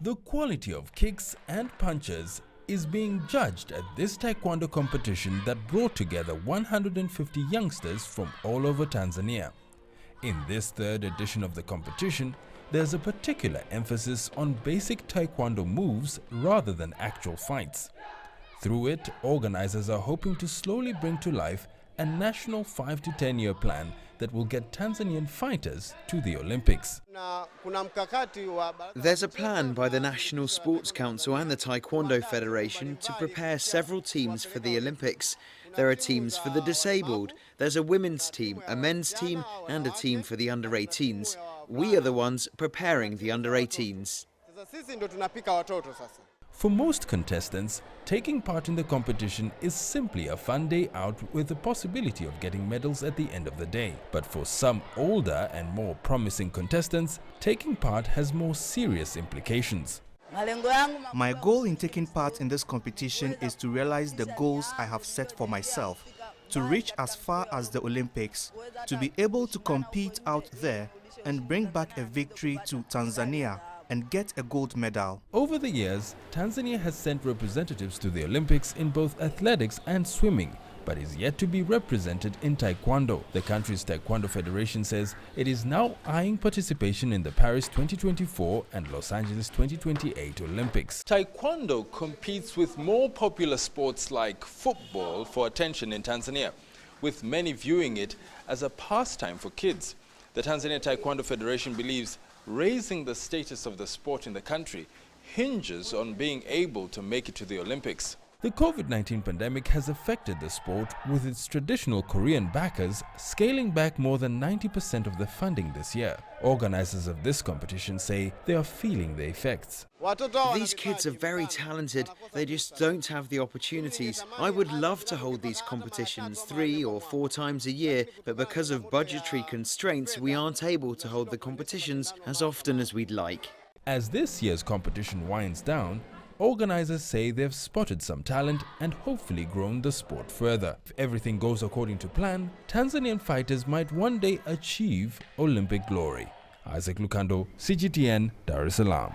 The quality of kicks and punches is being judged at this taekwondo competition that brought together 150 youngsters from all over Tanzania. In this third edition of the competition, there's a particular emphasis on basic taekwondo moves rather than actual fights. Through it, organizers are hoping to slowly bring to life a national 5 to 10 year plan that will get Tanzanian fighters to the Olympics. There's a plan by the National Sports Council and the Taekwondo Federation to prepare several teams for the Olympics. There are teams for the disabled, there's a women's team, a men's team and a team for the under-18s. We are the ones preparing the under-18s. For most contestants, taking part in the competition is simply a fun day out with the possibility of getting medals at the end of the day. But for some older and more promising contestants, taking part has more serious implications. My goal in taking part in this competition is to realize the goals I have set for myself, to reach as far as the Olympics, to be able to compete out there and bring back a victory to Tanzania and get a gold medal. Over the years, Tanzania has sent representatives to the Olympics in both athletics and swimming, but is yet to be represented in Taekwondo. The country's Taekwondo Federation says it is now eyeing participation in the Paris 2024 and Los Angeles 2028 Olympics. Taekwondo competes with more popular sports like football for attention in Tanzania, with many viewing it as a pastime for kids. The Tanzania Taekwondo Federation believes raising the status of the sport in the country hinges on being able to make it to the Olympics. The COVID-19 pandemic has affected the sport, with its traditional Korean backers scaling back more than 90% of the funding this year. Organizers of this competition say they are feeling the effects. These kids are very talented, they just don't have the opportunities. I would love to hold these competitions 3 or 4 times a year, but because of budgetary constraints, we aren't able to hold the competitions as often as we'd like. As this year's competition winds down, organizers say they've spotted some talent and hopefully grown the sport further. If everything goes according to plan, Tanzanian fighters might one day achieve Olympic glory. Lukando, CGTN, Dar-es-Salaam.